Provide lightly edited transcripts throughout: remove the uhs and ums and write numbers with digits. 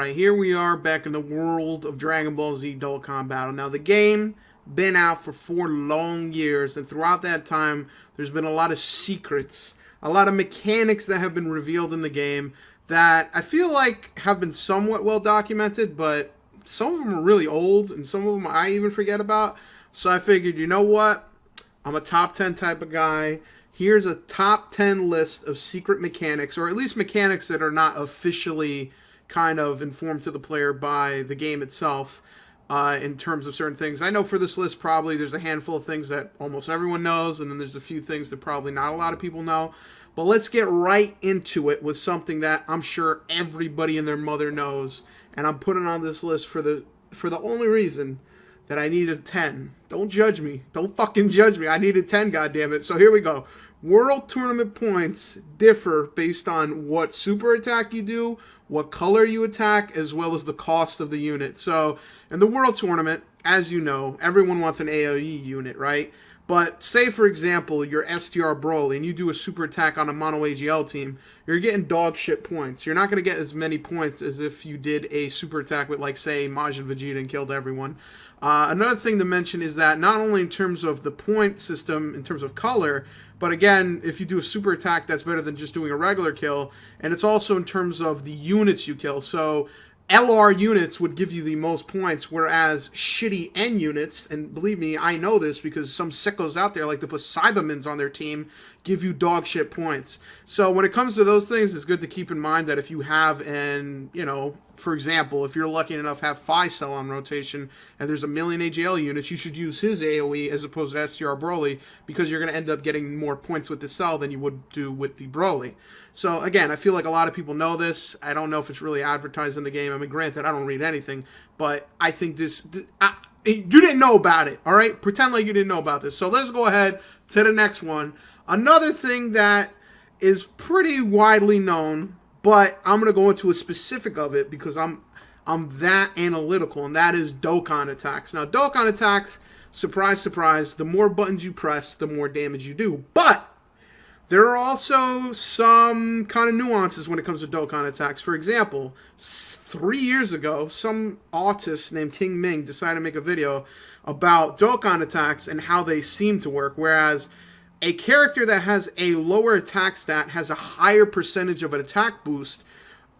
Alright, here we are back in the world of Dragon Ball Z Dokkan Battle. Now, the game been out for 4 long years, and throughout that time, there's been a lot of secrets, a lot of mechanics that have been revealed in the game that I feel like have been somewhat well documented, but some of them are really old, and some of them I even forget about. So I figured, you know what? I'm a top 10 type of guy. Here's a top 10 list of secret mechanics, or at least mechanics that are not officially kind of informed to the player by the game itself in terms of certain things. I know for this list probably there's a handful of things that almost everyone knows, and then there's a few things that probably not a lot of people know. But let's get right into it with something that I'm sure everybody and their mother knows, and I'm putting on this list for the only reason that I needed 10. Don't judge me. Don't fucking judge me. I needed 10, goddammit. So here we go. World Tournament points differ based on what super attack you do, what color you attack, as well as the cost of the unit. So in the World Tournament, as you know, everyone wants an AoE unit, right? But say, for example, you're STR Broly and you do a super attack on a mono AGL team, you're getting dog shit points. You're not going to get as many points as if you did a super attack with, like, say, Majin Vegeta and killed everyone. Another thing to mention is that not only in terms of the point system, in terms of color, but again, if you do a super attack, that's better than just doing a regular kill. And it's also in terms of the units you kill. So LR units would give you the most points, whereas shitty N units, and believe me, I know this because some sickos out there like to put Cybermans on their team, give you dog shit points. So when it comes to those things, it's good to keep in mind that if you have an, you know, for example, if you're lucky enough to have Phi-Cell on rotation and there's a million AGL units, you should use his AoE as opposed to STR Broly because you're going to end up getting more points with the Cell than you would do with the Broly. So again, I feel like a lot of people know this. I don't know if it's really advertised in the game. I mean, granted, I don't read anything, but I think you didn't know about it, all right? Pretend like you didn't know about this. So let's go ahead to the next one. Another thing that is pretty widely known, but I'm going to go into a specific of it because I'm that analytical, and that is Dokkan Attacks. Now, Dokkan Attacks, surprise, surprise, the more buttons you press, the more damage you do. But there are also some kind of nuances when it comes to Dokkan Attacks. For example, 3 years ago, some autist named King Ming decided to make a video about Dokkan Attacks and how they seem to work, whereas a character that has a lower attack stat has a higher percentage of an attack boost,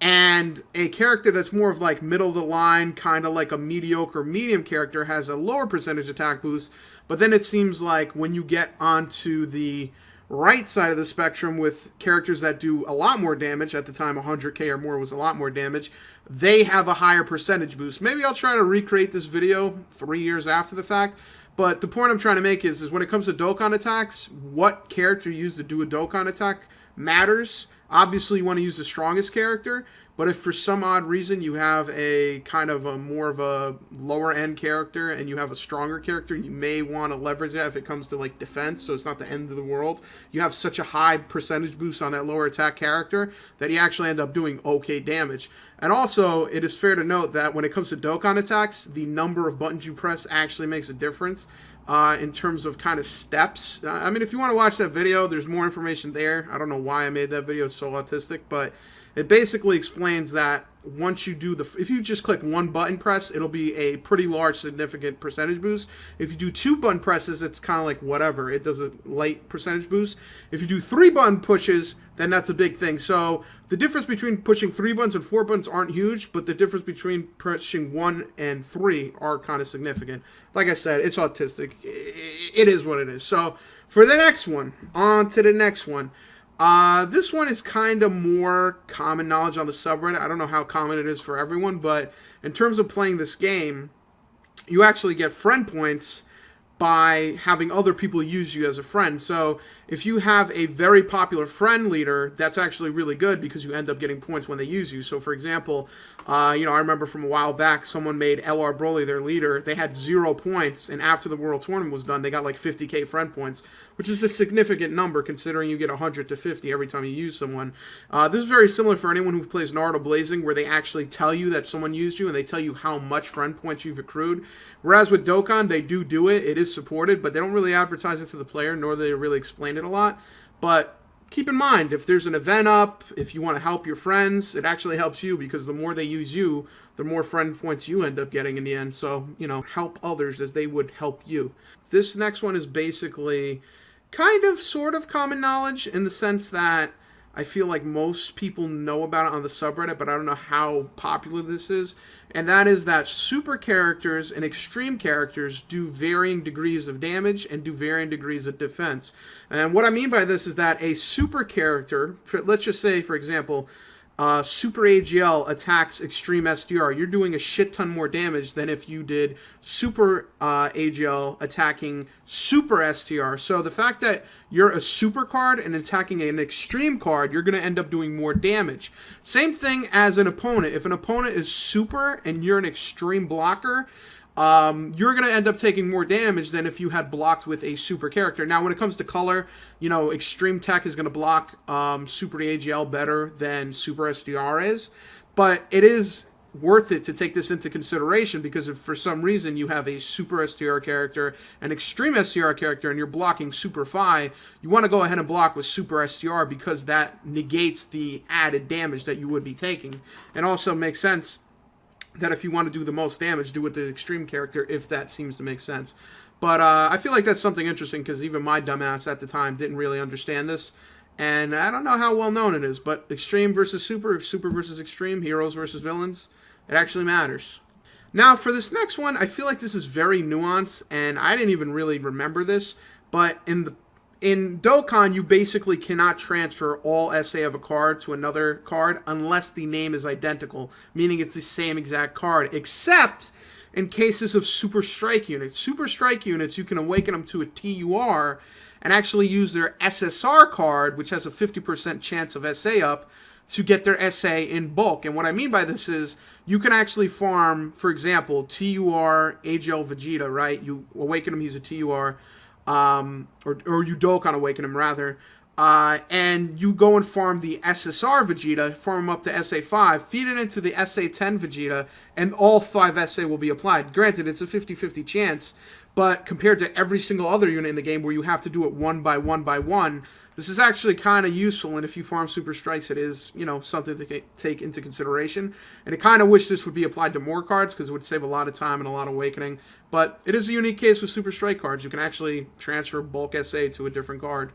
and a character that's more of like middle of the line, kind of like a mediocre medium character, has a lower percentage attack boost. But then it seems like when you get onto the right side of the spectrum with characters that do a lot more damage, at the time 100k or more was a lot more damage, they have a higher percentage boost. Maybe I'll try to recreate this video 3 years after the fact. But the point I'm trying to make is when it comes to Dokkan Attacks, what character you use to do a Dokkan Attack matters. Obviously, you want to use the strongest character, but if for some odd reason you have a kind of a more of a lower end character and you have a stronger character, you may want to leverage that if it comes to like defense, so it's not the end of the world. You have such a high percentage boost on that lower attack character that you actually end up doing okay damage. And also, it is fair to note that when it comes to Dokkan Attacks, the number of buttons you press actually makes a difference in terms of kind of steps. I mean, if you want to watch that video, there's more information there. I don't know why I made that video so autistic, but it basically explains that once you do if you just click one button press, it'll be a pretty large, significant percentage boost. If you do 2 button presses, it's kind of like whatever. It does a light percentage boost. If you do 3 button pushes, then that's a big thing. So the difference between pushing 3 buttons and 4 buttons aren't huge, but the difference between pushing 1 and 3 are kind of significant. Like I said, it's autistic. It is what it is. So for the next one, on to the next one. This one is kind of more common knowledge on the subreddit. I don't know how common it is for everyone, but in terms of playing this game, you actually get friend points by having other people use you as a friend. So if you have a very popular friend leader, that's actually really good because you end up getting points when they use you. So for example, I remember from a while back, someone made LR Broly their leader. They had 0 points, and after the World Tournament was done, they got like 50k friend points, which is a significant number considering you get 100 to 50 every time you use someone. This is very similar for anyone who plays Naruto Blazing, where they actually tell you that someone used you, and they tell you how much friend points you've accrued. Whereas with Dokkan, they do it. It is supported, but they don't really advertise it to the player, nor do they really explain it a lot. But keep in mind, if there's an event up, if you want to help your friends, it actually helps you because the more they use you, the more friend points you end up getting in the end. So, help others as they would help you. This next one is basically kind of sort of common knowledge in the sense that I feel like most people know about it on the subreddit, but I don't know how popular this is. And that is that super characters and extreme characters do varying degrees of damage and do varying degrees of defense. And what I mean by this is that a super character, let's just say, for example, Super AGL attacks Extreme SDR, you're doing a shit ton more damage than if you did Super AGL attacking Super STR. So the fact that you're a super card and attacking an extreme card, you're going to end up doing more damage. Same thing as an opponent. If an opponent is super and you're an extreme blocker, you're going to end up taking more damage than if you had blocked with a super character. Now, when it comes to color, Extreme Tech is going to block Super AGL better than Super SDR is, but it is worth it to take this into consideration because if for some reason you have a Super SDR character, an Extreme SDR character, and you're blocking Super Phi, you want to go ahead and block with Super SDR because that negates the added damage that you would be taking. And also makes sense that if you want to do the most damage, do with the extreme character, if that seems to make sense. But I feel like that's something interesting because even my dumbass at the time didn't really understand this. And I don't know how well known it is, but extreme versus super, super versus extreme, heroes versus villains, it actually matters. Now, for this next one, I feel like this is very nuanced, and I didn't even really remember this, but in Dokkan, you basically cannot transfer all SA of a card to another card unless the name is identical, meaning it's the same exact card, except in cases of Super Strike units. Super Strike units, you can awaken them to a TUR and actually use their SSR card, which has a 50% chance of SA up, to get their SA in bulk. And what I mean by this is you can actually farm, for example, TUR AGL Vegeta, right? You awaken him, he's a TUR. Or you Dokkan Awaken him, rather. And you go and farm the SSR Vegeta, farm him up to SA5, feed it into the SA10 Vegeta, and all 5 SA will be applied. Granted, it's a 50-50 chance, but compared to every single other unit in the game where you have to do it one by one, this is actually kind of useful, and if you farm Super Strikes, it is, something to take into consideration. And I kind of wish this would be applied to more cards, because it would save a lot of time and a lot of awakening. But it is a unique case with Super Strike cards. You can actually transfer bulk SA to a different card.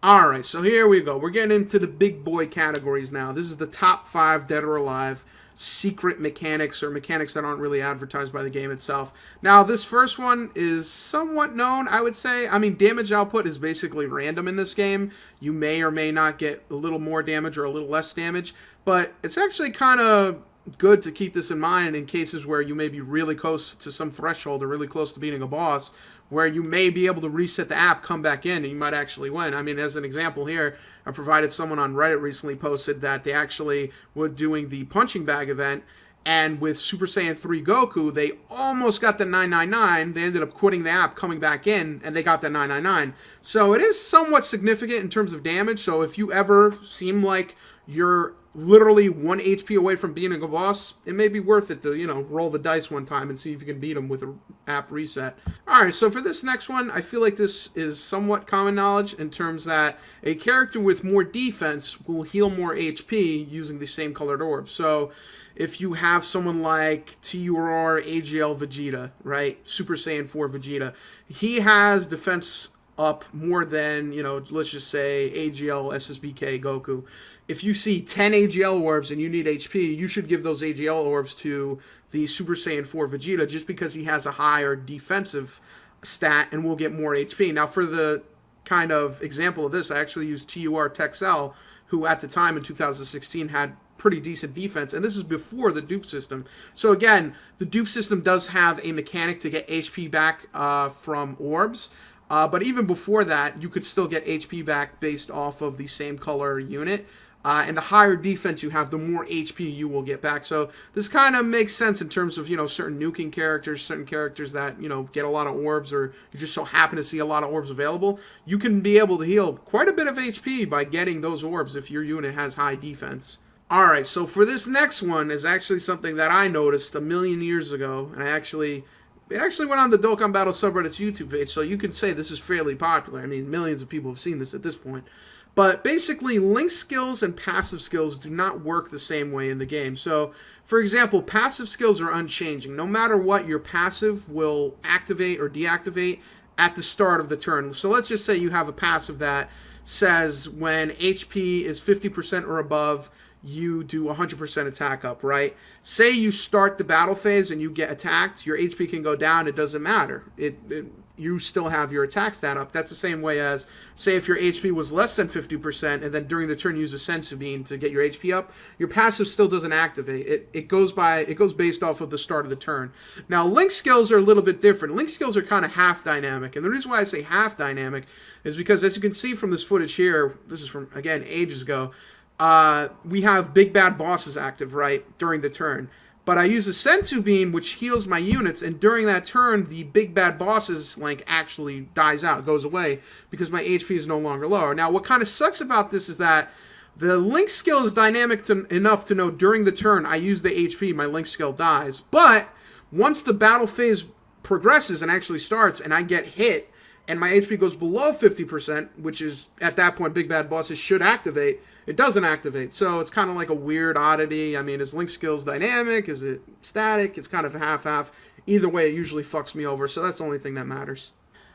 Alright, so here we go. We're getting into the big boy categories now. This is the top 5 dead or alive secret mechanics or mechanics that aren't really advertised by the game itself. Now, this first one is somewhat known, I would say. I mean, damage output is basically random in this game. You may or may not get a little more damage or a little less damage, but it's actually kind of good to keep this in mind in cases where you may be really close to some threshold or really close to beating a boss, where you may be able to reset the app, come back in, and you might actually win. I mean, as an example here, I provided someone on Reddit recently posted that they actually were doing the punching bag event, and with Super Saiyan 3 Goku, they almost got the 999. They ended up quitting the app, coming back in, and they got the 999. So it is somewhat significant in terms of damage, so if you ever seem like you're literally 1 HP away from beating a boss, it may be worth it to, roll the dice one time and see if you can beat him with an app reset. Alright, so for this next one, I feel like this is somewhat common knowledge in terms that a character with more defense will heal more HP using the same colored orb. So if you have someone like TUR AGL Vegeta, right, Super Saiyan 4 Vegeta, he has defense up more than, let's just say AGL SSBK Goku. If you see 10 AGL orbs and you need HP, you should give those AGL orbs to the Super Saiyan 4 Vegeta just because he has a higher defensive stat and will get more HP. Now, for the kind of example of this, I actually used TUR Texel, who at the time in 2016 had pretty decent defense, and this is before the dupe system. So again, the dupe system does have a mechanic to get HP back from orbs, but even before that, you could still get HP back based off of the same color unit. And the higher defense you have, the more HP you will get back. So this kind of makes sense in terms of, certain nuking characters, certain characters that, get a lot of orbs, or you just so happen to see a lot of orbs available. You can be able to heal quite a bit of HP by getting those orbs if your unit has high defense. Alright, so for this next one is actually something that I noticed a million years ago, and it actually went on the Dokkan Battle subreddit's YouTube page, so you can say this is fairly popular. I mean, millions of people have seen this at this point. But basically, link skills and passive skills do not work the same way in the game. So, for example, passive skills are unchanging. No matter what, your passive will activate or deactivate at the start of the turn. So let's just say you have a passive that says when HP is 50% or above, you do 100% attack up, right? Say you start the battle phase and you get attacked, your HP can go down, it doesn't matter. You still have your attack stat up. That's the same way as, say if your HP was less than 50% and then during the turn you use a sensu bean to get your HP up, your passive still doesn't activate. It goes based off of the start of the turn. Now, link skills are a little bit different. Link skills are kind of half dynamic, and the reason why I say half dynamic is because, as you can see from this footage here, this is from, again, ages ago, we have big bad bosses active, right, during the turn. But I use a sensu bean, which heals my units, and during that turn, the big bad bosses like actually dies out, goes away, because my HP is no longer lower. Now, what kind of sucks about this is that the link skill is dynamic enough to know during the turn I use the HP, my link skill dies. But once the battle phase progresses and actually starts, and I get hit, and my HP goes below 50%, which is, at that point, big bad bosses should activate, it doesn't activate. So it's kind of like a weird oddity. I mean, is link skills dynamic? Is it static? It's kind of half-half. Either way, it usually fucks me over, so that's the only thing that matters.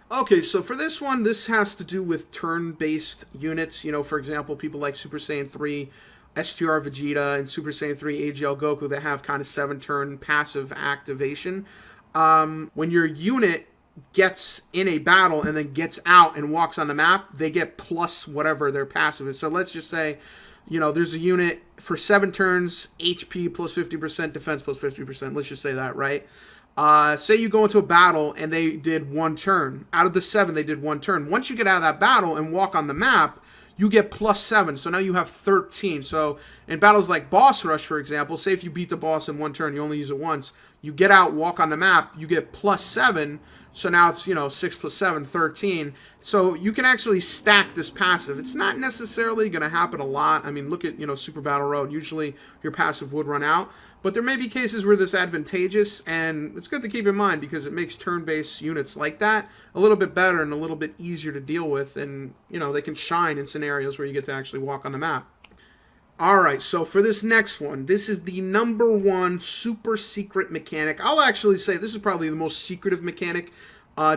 Okay, so for this one, this has to do with turn-based units. You know, for example, people like Super Saiyan 3, STR Vegeta, and Super Saiyan 3 AGL Goku that have kind of 7-turn passive activation. When your unit gets in a battle and then gets out and walks on the map, they get plus whatever their passive is. So let's just say, you know, there's a unit for 7 turns, HP plus 50%, defense plus 50%. Let's just say that, right? Say you go into a battle and they did 1 turn. Out of the 7, they did 1 turn. Once you get out of that battle and walk on the map, you get plus 7. So now you have 13. So in battles like Boss Rush, for example, say if you beat the boss in 1 turn, you only use it once. You get out, walk on the map, you get plus 7. So now it's, you know, 6 plus 7, 13. So you can actually stack this passive. It's not necessarily going to happen a lot. I mean, look at, you know, Super Battle Road. Usually your passive would run out. But there may be cases where this is advantageous, and it's good to keep in mind because it makes turn-based units like that a little bit better and a little bit easier to deal with. And, you know, they can shine in scenarios where you get to actually walk on the map. Alright, so for this next one, this is the #1 super secret mechanic. I'll actually say this is probably the most secretive mechanic,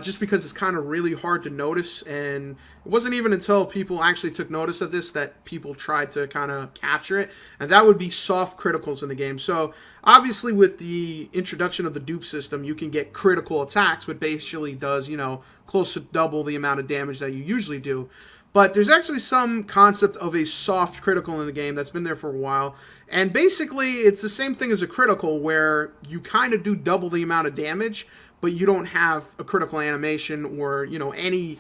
just because it's kind of really hard to notice, and it wasn't even until people actually took notice of this that people tried to kind of capture it, and that would be soft criticals in the game. So, obviously with the introduction of the dupe system, you can get critical attacks, which basically does, you know, close to double the amount of damage that you usually do. But there's actually some concept of a soft critical in the game that's been there for a while. And basically, it's the same thing as a critical where you kind of do double the amount of damage, but you don't have a critical animation or, you know, any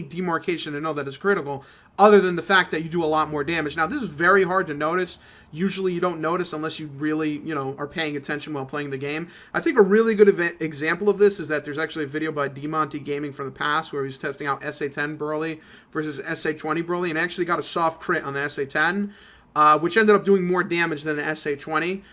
demarcation to know that it's critical, other than the fact that you do a lot more damage. Now, this is very hard to notice. Usually you don't notice unless you really, you know, are paying attention while playing the game. I think a really good example of this is that there's actually a video by DeMonty Gaming from the past where he's testing out SA10 Broly versus SA20 Broly, and actually got a soft crit on the SA10, which ended up doing more damage than the SA20.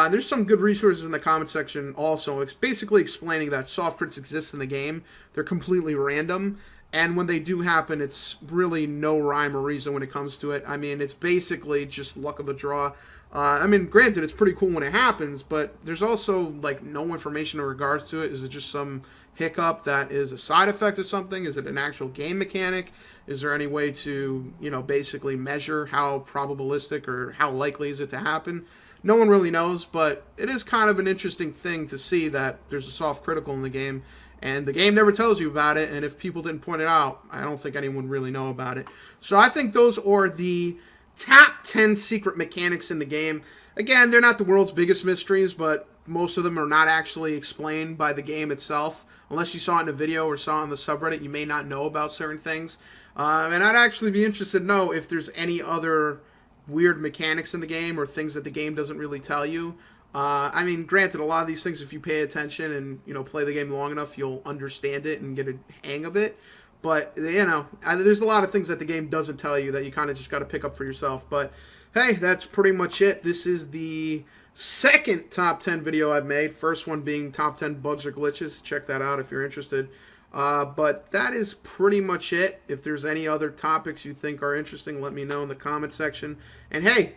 There's some good resources in the comment section also. It's basically explaining that soft crits exist in the game. They're completely random. And when they do happen, it's really no rhyme or reason when it comes to it. I mean, it's basically just luck of the draw. I mean, granted, it's pretty cool when it happens, but there's also, like, no information in regards to it. Is it just some hiccup that is a side effect of something? Is it an actual game mechanic? Is there any way to, you know, basically measure how probabilistic or how likely is it to happen? No one really knows, but it is kind of an interesting thing to see that there's a soft critical in the game. And the game never tells you about it, and if people didn't point it out, I don't think anyone would really know about it. So I think those are the top 10 secret mechanics in the game. Again, they're not the world's biggest mysteries, but most of them are not actually explained by the game itself. Unless you saw it in a video or saw it on the subreddit, you may not know about certain things. And I'd actually be interested to know if there's any other weird mechanics in the game or things that the game doesn't really tell you. I mean, granted, a lot of these things, if you pay attention and, you know, play the game long enough, you'll understand it and get a hang of it. But, you know, there's a lot of things that the game doesn't tell you that you kind of just got to pick up for yourself. But, hey, that's pretty much it. This is the second top 10 video I've made. First one being top 10 bugs or glitches. Check that out if you're interested. But that is pretty much it. If there's any other topics you think are interesting, let me know in the comment section. And hey,